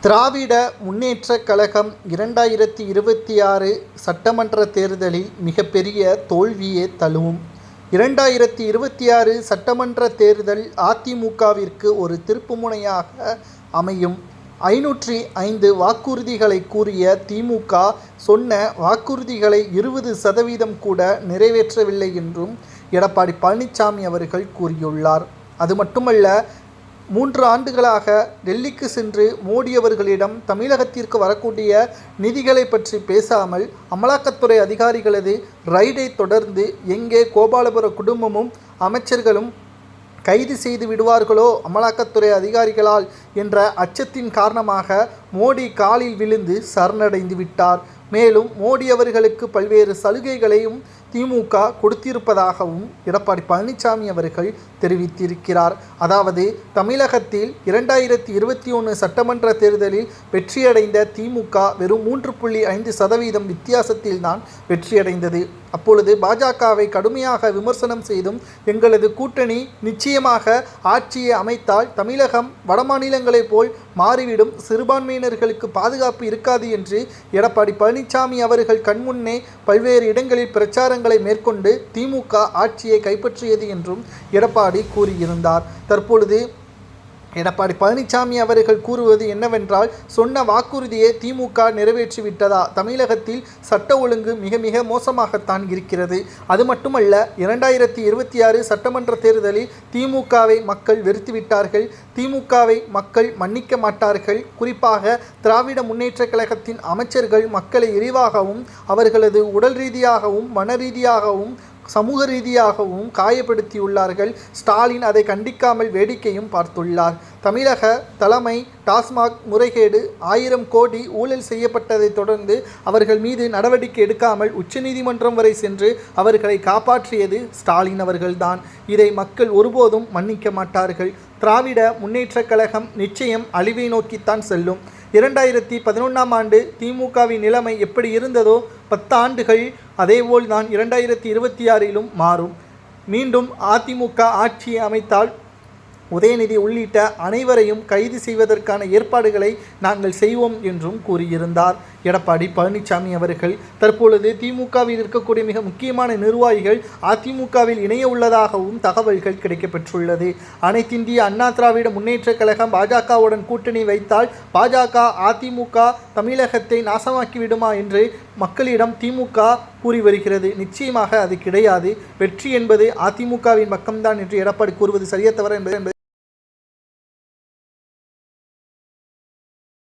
திராவிட முன்னேற்றக் கழகம் 2026 சட்டமன்ற தேர்தலில் மிகப்பெரிய தோல்வியே தழுவும். 2026 சட்டமன்ற தேர்தல் அதிமுகவிற்கு ஒரு திருப்புமுனையாக அமையும். 505 வாக்குறுதிகளை கூறிய திமுக சொன்ன வாக்குறுதிகளை 20% கூட நிறைவேற்றவில்லை என்றும் எடப்பாடி பழனிசாமி அவர்கள் கூறியுள்ளார். அது மட்டுமல்ல, 3 ஆண்டுகளாக டெல்லிக்கு சென்று மோடி அவர்களிடம் தமிழகத்திற்கு வரக்கூடிய நிதிகளை பற்றி பேசாமல் அமலாக்கத்துறை அதிகாரிகளது ரைடை தொடர்ந்து எங்கே கோபாலபுர குடும்பமும் அமைச்சர்களும் கைது செய்து விடுவார்களோ அமலாக்கத்துறை அதிகாரிகளால் என்ற அச்சத்தின் காரணமாக மோடி காலில் விழுந்து சரணடைந்து விட்டார். மேலும் மோடி அவர்களுக்கு பல்வேறு சலுகைகளையும் திமுக கொடுத்திருப்பதாகவும் எடப்பாடி பழனிசாமி அவர்கள் தெரிவித்திருக்கிறார். அதாவது, தமிழகத்தில் 2021 சட்டமன்ற தேர்தலில் வெற்றியடைந்த திமுக வெறும் 3.5% வித்தியாசத்தில் வெற்றியடைந்தது. அப்பொழுது பாஜகவை கடுமையாக விமர்சனம் செய்தும், எங்களது கூட்டணி நிச்சயமாக ஆட்சியை அமைத்தால் தமிழகம் வடமாநிலங்களைப் போல் மாறிவிடும், சிறுபான்மையினர்களுக்கு பாதுகாப்பு இருக்காது என்று எடப்பாடி பழனிசாமி அவர்கள் கண்முன்னே பல்வேறு இடங்களில் பிரச்சாரங்களை மேற்கொண்டு திமுக ஆட்சியை கைப்பற்றியது என்றும் எடப்பாடி கூறியிருந்தார். தற்பொழுது எடப்பாடி பழனிசாமி அவர்கள் கூறுவது என்னவென்றால், சொன்ன வாக்குறுதியை திமுக நிறைவேற்றிவிட்டதா? தமிழகத்தில் சட்ட ஒழுங்கு மிக மிக மோசமாகத்தான் இருக்கிறது. அது மட்டுமல்ல, 2026 சட்டமன்ற தேர்தலில் திமுகவை மக்கள் வெறுத்துவிட்டார்கள். திமுகவை மக்கள் மன்னிக்க மாட்டார்கள். குறிப்பாக திராவிட முன்னேற்றக் கழகத்தின் அமைச்சர்கள் மக்களை இழிவாகவும் அவர்களது உடல் ரீதியாகவும் மன ரீதியாகவும் சமூக ரீதியாகவும் காயப்படுத்தியுள்ளார்கள். ஸ்டாலின் அதை கண்டிக்காமல் வேடிக்கையும் பார்த்துள்ளார். தமிழக தலைமை டாஸ்மாக் முறைகேடு 1000 கோடி ஊழல் செய்யப்பட்டதை தொடர்ந்து அவர்கள் மீது நடவடிக்கை எடுக்காமல் உச்சநீதிமன்றம் வரை சென்று அவர்களை காப்பாற்றியது ஸ்டாலின் அவர்கள்தான். இதை மக்கள் ஒருபோதும் மன்னிக்க மாட்டார்கள். திராவிட முன்னேற்றக் கழகம் நிச்சயம் அழிவை நோக்கித்தான் செல்லும். 2011ஆம் ஆண்டு திமுகவின் நிலைமை எப்படி இருந்ததோ 10 ஆண்டுகள் அதேபோல் தான் 2026லும் மாறும். மீண்டும் அதிமுக ஆட்சியை அமைத்தால் உதயநிதி உள்ளிட்ட அனைவரையும் கைது செய்வதற்கான ஏற்பாடுகளை நாங்கள் செய்வோம் என்றும் கூறியிருந்தார் எடப்பாடி பழனிசாமி அவர்கள். தற்பொழுது திமுகவில் இருக்கக்கூடிய மிக முக்கியமான நிர்வாகிகள் அதிமுகவில் இணைய உள்ளதாகவும் தகவல்கள் கிடைக்கப்பெற்றுள்ளது. அனைத்திந்திய அண்ணா திராவிட முன்னேற்றக் கழகம் பாஜகவுடன் கூட்டணி வைத்தால் பாஜக அதிமுக தமிழகத்தை நாசமாக்கிவிடுமா என்று மக்களிடம் திமுக கூறி வருகிறது. நிச்சயமாக அது கிடையாது. வெற்றி என்பது அதிமுகவின் பக்கம்தான் என்று எடப்பாடி கூறுவது சரியா தவறா என்பது